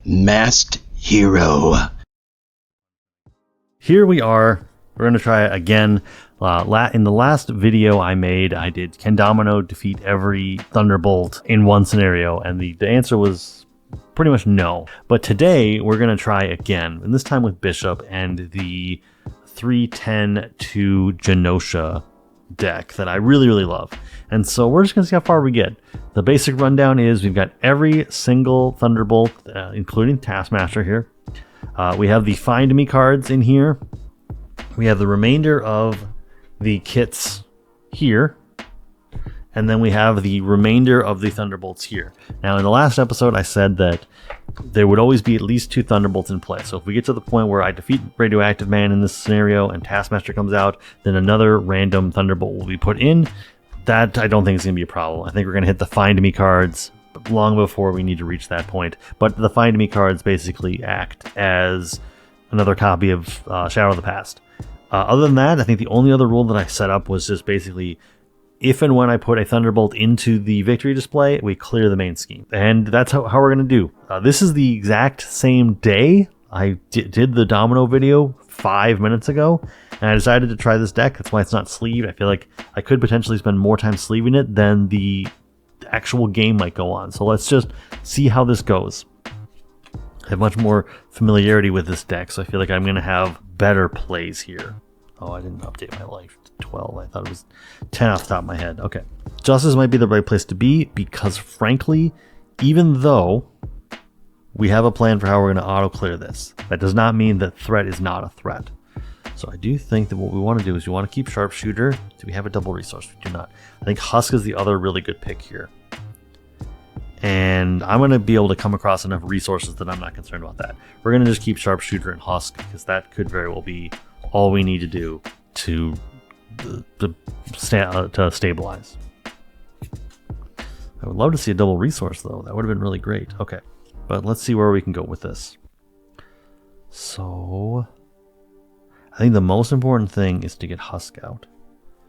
Masked Hero. Here we are. We're going to try it again. In the last video I made, I did, can Domino defeat every Thunderbolt in one scenario? And the answer was pretty much no. But today we're going to try again, and this time with Bishop and the 310 to Genosha deck that I really love. And so we're just going to see how far we get. The basic rundown is we've got every single Thunderbolt, including Taskmaster here. We have the Find Me cards in here. We have the remainder of the kits here. And then we have the remainder of the Thunderbolts here. Now, in the last episode, I said that there would always be at least 2 Thunderbolts in play. So if we get to the point where I defeat Radioactive Man in this scenario and Taskmaster comes out, then another random Thunderbolt will be put in. That I don't think is going to be a problem. I think we're going to hit the Find Me cards long before we need to reach that point. But the Find Me cards basically act as another copy of Shadow of the Past. Other than that, I think the only other rule that I set up was just basically if and when I put a Thunderbolt into the victory display, we clear the main scheme. And that's how we're going to do. This is the exact same day I did the Domino video 5 minutes ago, and I decided to try this deck. That's why it's not sleeved. I feel like I could potentially spend more time sleeving it than the actual game might go on. So let's just see how this goes. I have much more familiarity with this deck, so I feel like I'm going to have better plays here. Oh, I didn't update my life to 12. I thought it was 10 off the top of my head. Okay. Justice might be the right place to be because, frankly, even though we have a plan for how we're going to auto-clear this, that does not mean that threat is not a threat. So I do think that what we want to do is we want to keep Sharpshooter. Do we have a double resource? We do not. I think Husk is the other really good pick here. And I'm going to be able to come across enough resources that I'm not concerned about that. We're going to just keep Sharpshooter and Husk because that could very well be all we need to do to stabilize. I would love to see a double resource though. That would have been really great. Okay, but let's see where we can go with this. So I think the most important thing is to get Husk out.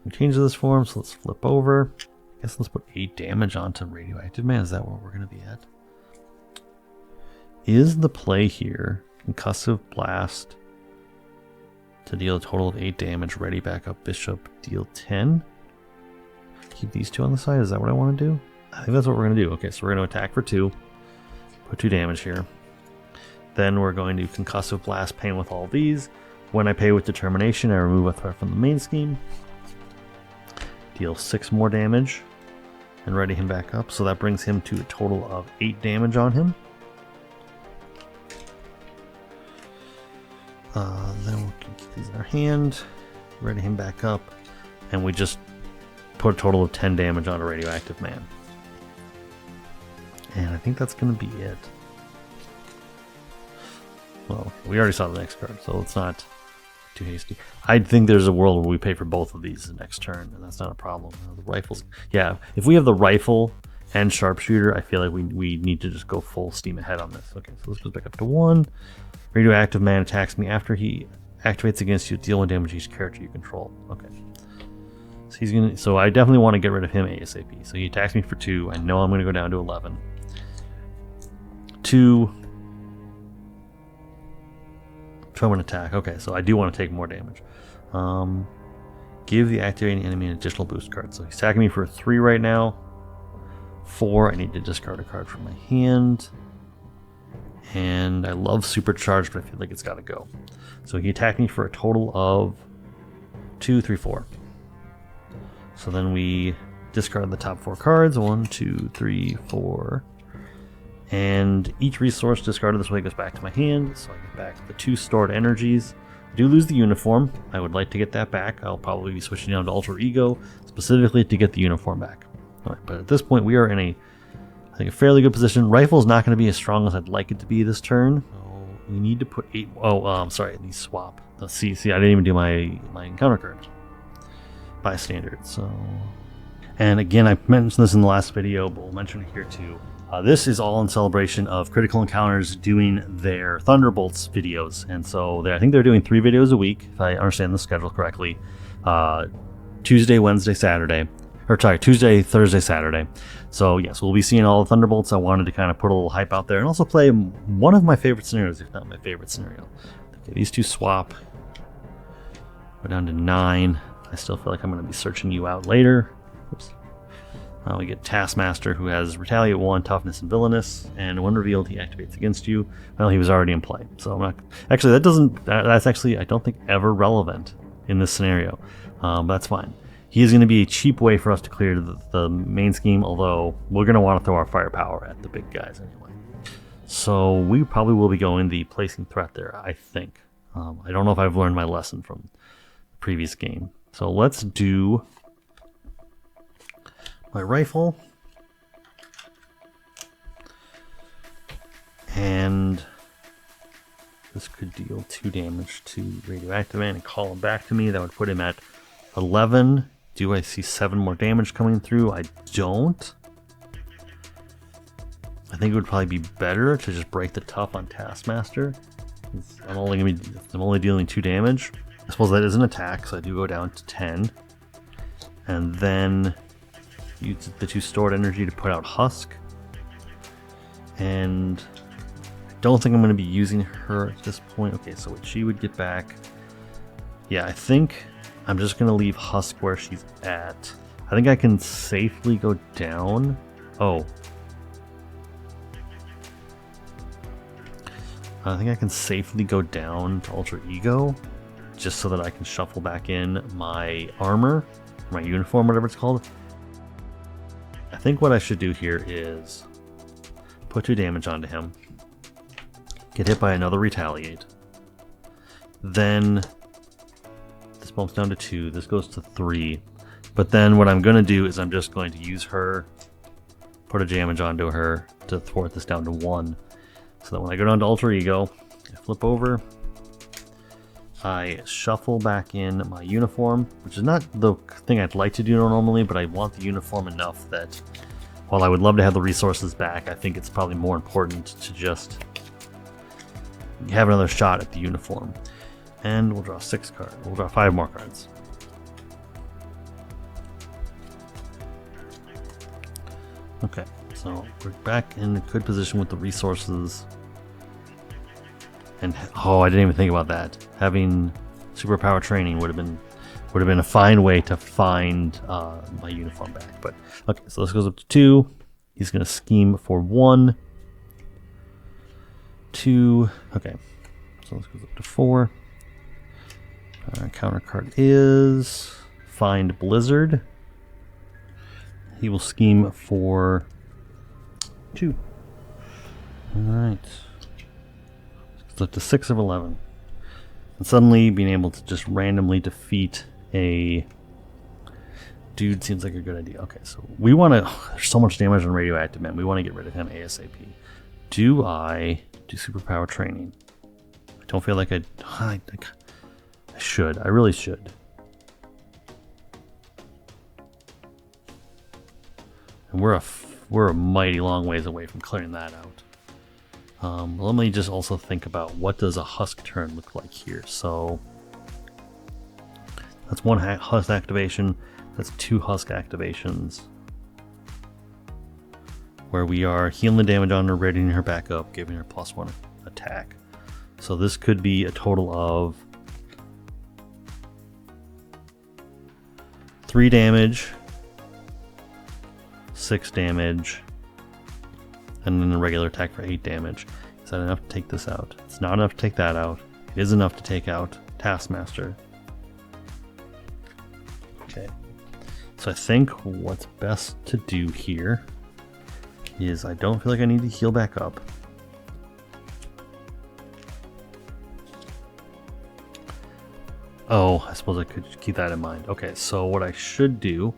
We change this form, so let's flip over. I guess let's put 8 damage onto Radioactive Man. Is that what we're going to be at? Is the play here Concussive Blast to deal a total of 8 damage, ready back up Bishop, deal 10? Keep these 2 on the side. Is that what I want to do? I think that's what we're going to do. Okay, so we're going to attack for 2. Put 2 damage here. Then we're going to Concussive Blast Pain with all these. When I pay with Determination, I remove a threat from the main scheme. Deal 6 more damage and ready him back up. So that brings him to a total of 8 damage on him. Then we'll keep these in our hand, ready him back up, and we just put a total of 10 damage on a Radioactive Man. And I think that's going to be it. Well, we already saw the next card, so it's not too hasty. I think there's a world where we pay for both of these the next turn, and that's not a problem. The rifles, yeah, if we have the rifle and Sharpshooter, I feel like we need to just go full steam ahead on this. Okay, so let's go back up to 1. Radioactive Man attacks me after he activates against you. Deal 1 damage to each character you control. Okay. So he's gonna. So I definitely want to get rid of him ASAP. So he attacks me for 2. I know I'm going to go down to 11. 2. Try an attack. Okay, so I do want to take more damage. Give the activating enemy an additional boost card. So he's attacking me for 3 right now. 4. I need to discard a card from my hand. And I love Supercharged, but I feel like it's got to go. So he attacked me for a total of 2, 3, 4. So then we discard the top 4 cards. 1, 2, 3, 4. And each resource discarded this way goes back to my hand. So I get back the 2 stored energies. I do lose the uniform. I would like to get that back. I'll probably be switching down to Alter Ego specifically to get the uniform back. All right, but at this point we are in a a fairly good position. Rifle is not going to be as strong as I'd like it to be this turn. So we need to put 8. Sorry, these swap. Let's see. I didn't even do my encounter card by standard. So, and again, I mentioned this in the last video, but we'll mention it here too. This is all in celebration of Critical Encounters doing their Thunderbolts videos, and so I think they're doing 3 videos a week, if I understand the schedule correctly. Tuesday, Wednesday, Saturday. or sorry, Tuesday, Thursday, Saturday. So yes, we'll be seeing all the Thunderbolts. I wanted to kind of put a little hype out there and also play one of my favorite scenarios, if not my favorite scenario. Okay, these two swap. Go down to 9. I still feel like I'm going to be searching you out later. Oops. We get Taskmaster, who has Retaliate 1, Toughness, and Villainous, and when revealed, he activates against you. Well, he was already in play, so I'm not. Actually, that's actually, I don't think, ever relevant in this scenario. But that's fine. He is going to be a cheap way for us to clear the main scheme, although we're going to want to throw our firepower at the big guys anyway. So we probably will be going the placing threat there, I think. I don't know if I've learned my lesson from the previous game. So let's do my rifle. And this could deal 2 damage to radioactive man and call him back to me. That would put him at 11. Do I see 7 more damage coming through? I don't. I think it would probably be better to just break the tough on Taskmaster. I'm only dealing 2 damage. I suppose that is an attack, so I do go down to 10. And then use the 2 stored energy to put out Husk. And I don't think I'm going to be using her at this point. Okay, so what she would get back. Yeah, I think I'm just going to leave Husk where she's at. I think I can safely go down. Oh. I think I can safely go down to Ultra Ego just so that I can shuffle back in my armor, my uniform, whatever it's called. I think what I should do here is put 2 damage onto him, get hit by another Retaliate, then this bumps down to 2, this goes to 3, but then what I'm going to do is I'm just going to use her, put a damage onto her to thwart this down to 1, so that when I go down to Ultra Ego, I flip over, I shuffle back in my uniform, which is not the thing I'd like to do normally, but I want the uniform enough that while I would love to have the resources back, I think it's probably more important to just have another shot at the uniform. And we'll draw 6 cards. We'll draw 5 more cards. Okay, so we're back in a good position with the resources. And oh, I didn't even think about that. Having superpower training would have been a fine way to find my uniform back. But okay, so this goes up to 2. He's gonna scheme for 1, 2. Okay, so this goes up to 4. Counter card is find Blizzard. He will scheme for 2. All right. Up to 6 of 11, and suddenly being able to just randomly defeat a dude seems like a good idea. Okay, so we want to. There's so much damage on radioactive man. We want to get rid of him ASAP. Do I do superpower training? I don't feel like I should. I really should. And we're a mighty long ways away from clearing that out. Let me just also think about what does a Husk turn look like here. So that's 1 Husk activation. That's 2 Husk activations, where we are healing the damage on her, readying her back up, giving her +1 attack. So this could be a total of 3 damage, 6 damage, and then a regular attack for 8 damage. Is that enough to take this out? It's not enough to take that out. It is enough to take out Taskmaster. Okay. So I think what's best to do here is I don't feel like I need to heal back up. Oh, I suppose I could keep that in mind. Okay, so what I should do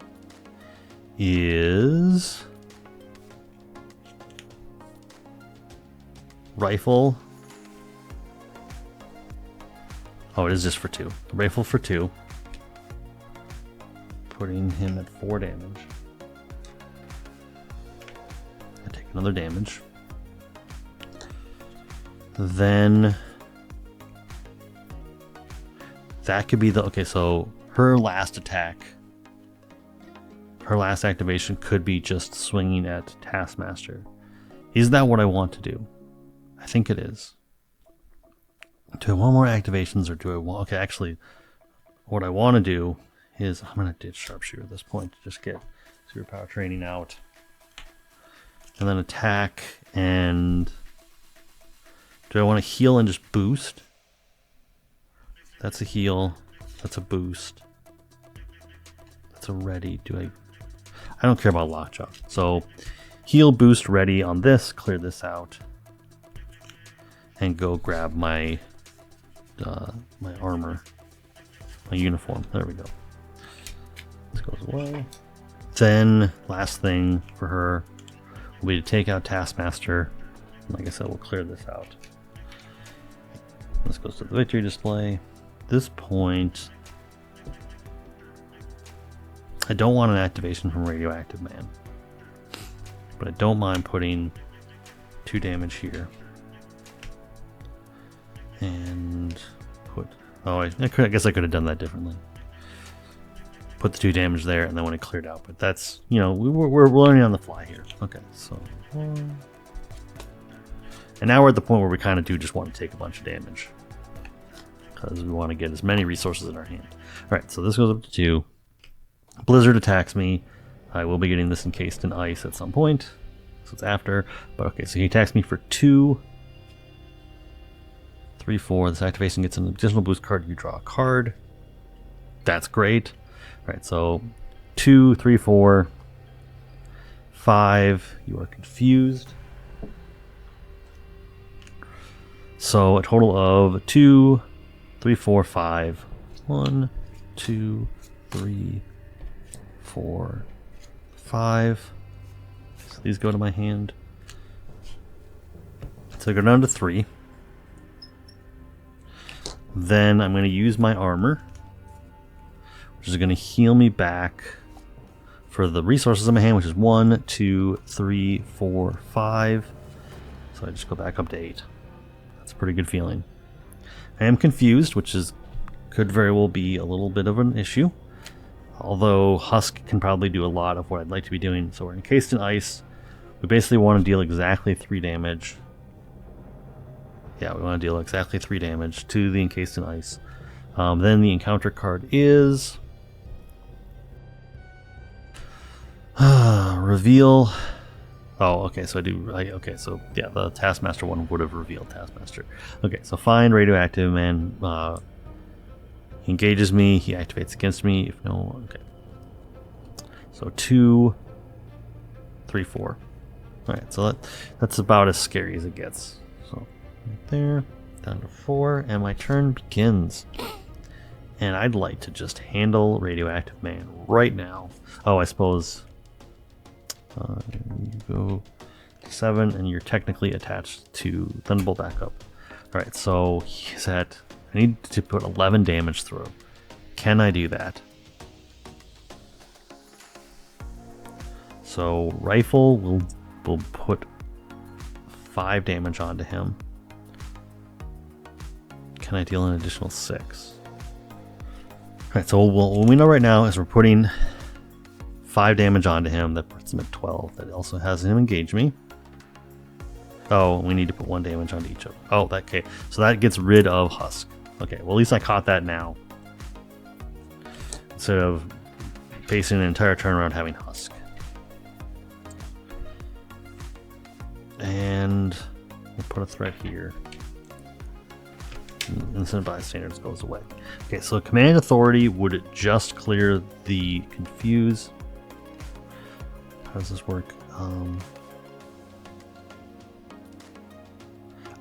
is rifle. Oh, it is just for 2. Rifle for 2. Putting him at 4 damage. I take another damage. Then that could be the... Okay, so her last attack her last activation could be just swinging at Taskmaster. Is that what I want to do? I think it is. Do I want more activations or do I want... Okay, actually, what I want to do is... I'm going to ditch Sharpshooter at this point to just get Superpower Training out. And then attack and... Do I want to heal and just boost? That's a heal. That's a boost. That's a ready. Do I don't care about Lockjaw. So heal, boost, ready on this. Clear this out. And go grab my my armor. My uniform. There we go. This goes away. Then last thing for her will be to take out Taskmaster. Like I said, we'll clear this out. This goes to the victory display. At this point, I don't want an activation from Radioactive Man, but I don't mind putting 2 damage here and put... Oh, I guess I could have done that differently. Put the 2 damage there, and then when it cleared out. But that's, you know, we're learning on the fly here. Okay, so... And now we're at the point where we kind of do just want to take a bunch of damage, because we want to get as many resources in our hand. Alright, so this goes up to 2. Blizzard attacks me. I will be getting this encased in ice at some point, so it's after. But okay, so he attacks me for 2, 3, 4. This activation gets an additional boost card. You draw a card. That's great. Alright, so 2, 3, 4, 5. You are confused. So a total of 2, 3, 4, 5. 1, 2, 3, 4, 5. So these go to my hand. So I go down to 3. Then I'm going to use my armor, which is going to heal me back for the resources in my hand, which is 1, 2, 3, 4, 5. So I just go back up to 8. That's a pretty good feeling. I am confused, which could very well be a little bit of an issue. Although Husk can probably do a lot of what I'd like to be doing. So we're encased in ice. We basically want to deal exactly 3 damage. Yeah, we want to deal exactly 3 damage to the encased in ice. Then the encounter card is... reveal... Oh, okay, so okay, so yeah, the Taskmaster one would have revealed Taskmaster. Okay, so find Radioactive Man. He engages me, he activates against me. If no, okay. So 2, 3, 4. Alright, so that's about as scary as it gets. So right there, down to 4, and my turn begins. And I'd like to just handle Radioactive Man right now. Oh, I suppose you go 7, and you're technically attached to Thunderbolt backup. Alright, so he's at... I need to put 11 damage through. Can I do that? So Rifle will put 5 damage onto him. Can I deal an additional 6? Alright, so what we know right now is we're putting 5 damage onto him. That puts him at 12. That also has him engage me. Oh, we need to put 1 damage onto each of them. Oh, okay. So that gets rid of Husk. Okay, well at least I caught that now. Instead of facing an entire turnaround having Husk. And we'll put a threat here. Instant bystanders goes away. Okay, so command authority would just clear the confuse. How does this work?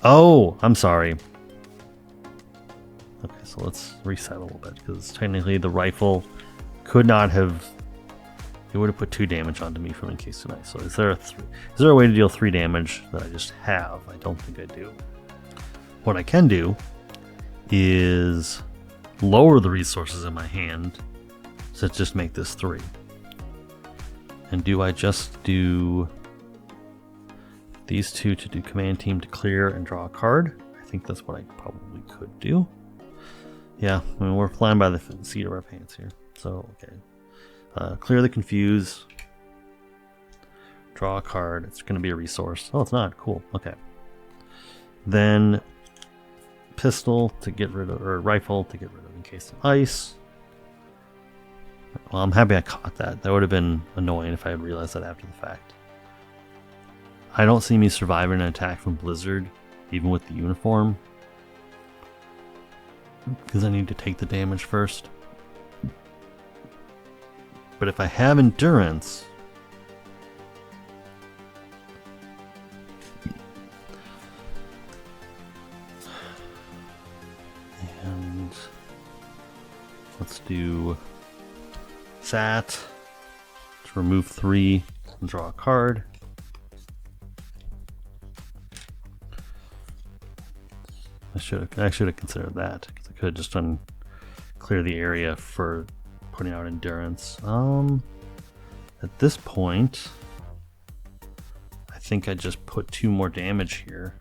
Oh, I'm sorry. Okay, so let's reset a little bit, because technically the rifle could not have... It would have put 2 damage onto me from encased in ice. So is there a way to deal 3 damage that I just have? I don't think I do. What I can do is lower the resources in my hand, so let's just make this 3. And do I just do these 2 to do command team to clear and draw a card? I think that's what I probably could do. Yeah, I mean, we're flying by the seat of our pants here. So, okay. Clear the confuse. Draw a card. It's going to be a resource. Oh, it's not. Cool. Okay. Then pistol to get rid of, or rifle to get rid of encased in ice. Well, I'm happy I caught that. That would have been annoying if I had realized that after the fact. I don't see me surviving an attack from Blizzard, even with the uniform, because I need to take the damage first. But if I have endurance, and let's do Sat to remove 3 and draw a card. I should have considered that, because I could have just done clear the area for putting out endurance. At this point, I think I just put 2 more damage here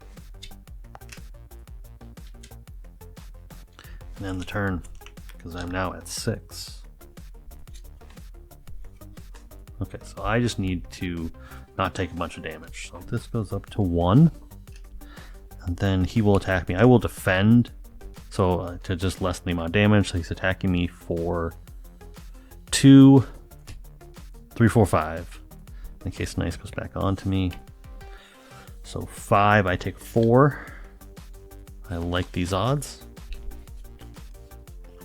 and end the turn, because I'm now at 6. Okay, so I just need to not take a bunch of damage. So this goes up to 1. And then he will attack me. I will defend, so to just lessen the amount of damage. So he's attacking me for 2, 3, 4, 5. In case Nice goes back on to me. So 5, I take 4. I like these odds.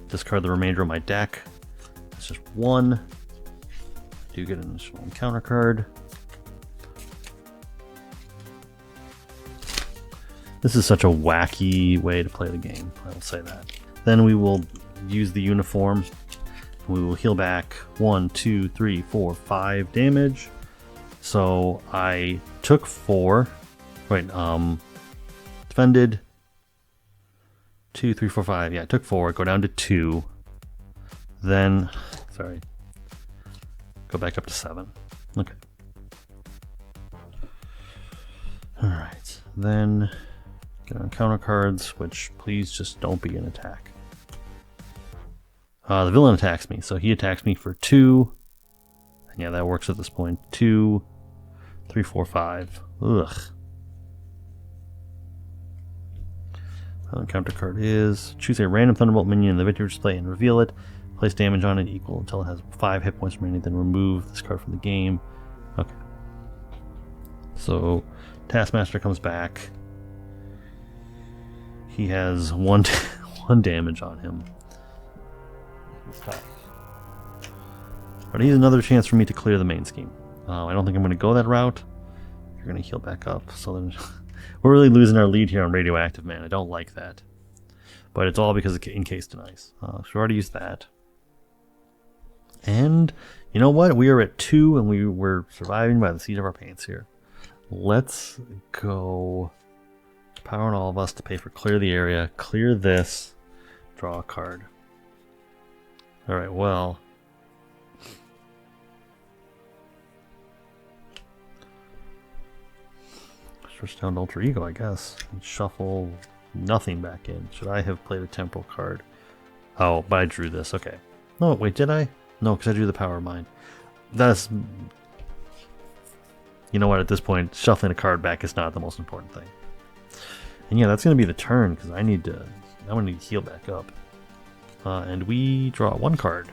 Discard the remainder of my deck. It's just 1. I do get an additional encounter card. This is such a wacky way to play the game, I will say that. Then we will use the uniform. We will heal back 1, 2, 3, 4, 5 damage. So I took 4. Right, defended 2, 3, 4, 5. Yeah, I took 4. Go down to 2. Then, sorry, go back up to 7. Okay. All right, then. Get on counter cards, which please just don't be an attack. The villain attacks me, so he attacks me for 2. And yeah, that works at this point. 2, 3, 4, 5. Ugh. Counter card is choose a random Thunderbolt minion in the victory display and reveal it. Place damage on it equal until it has 5 hit points remaining, then remove this card from the game. Okay. So Taskmaster comes back. He has 1 damage on him. But he's another chance for me to clear the main scheme. I don't think I'm going to go that route. You're going to heal back up. So then we're really losing our lead here on Radioactive Man. I don't like that. But it's all because of Encased in Ice. So we already used that. And you know what? We are at 2 and we're surviving by the seat of our pants here. Let's go... Power on all of us to pay for clear the area, clear this, draw a card. Alright, well. Switch down to Alter Ego, I guess. And shuffle nothing back in. Should I have played a temporal card? Oh, but I drew this, okay. No, wait, did I? No, because I drew the Power of Mind. That's... You know what, at this point, shuffling a card back is not the most important thing. And yeah, that's going to be the turn, because I'm going to heal back up. And we draw 1 card.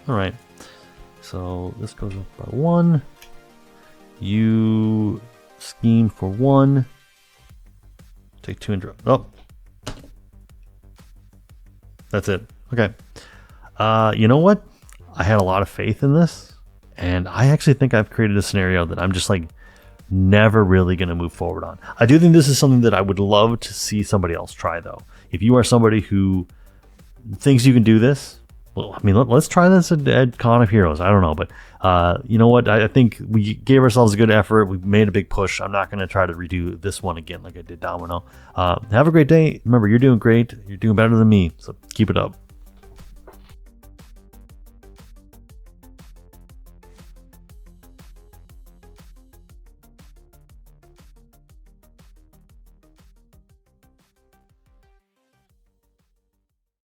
Alright. So this goes up by 1. You scheme for 1. Take 2 and draw. Oh! That's it. Okay. You know what? I had a lot of faith in this. And I actually think I've created a scenario that I'm just like... never really going to move forward on. I do think this is something that I would love to see somebody else try, though. If you are somebody who thinks you can do this, well, I mean, let's try this at Con of Heroes. I don't know, but you know what? I think we gave ourselves a good effort. We made a big push. I'm not going to try to redo this one again like I did Domino. Have a great day. Remember, you're doing great. You're doing better than me, so keep it up.